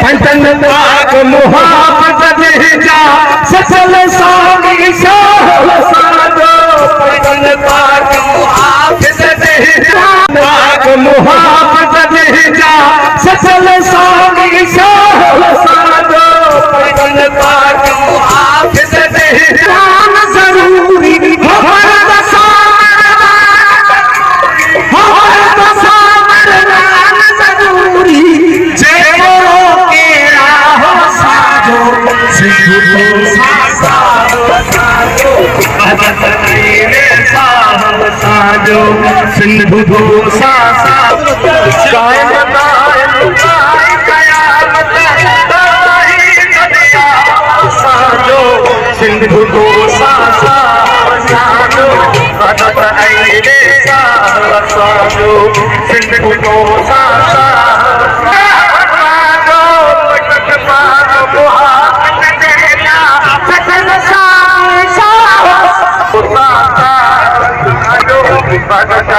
पंचन पाक मुहाबत जा सफल स्वामी शाह साधो पंचन पाक मुहाबत जा सफल स्वामी शाह साधो पंचन पाक मुहाबत जरूरी सिंधु भूसा सिंधु भूसा सिंधु भूसा भगत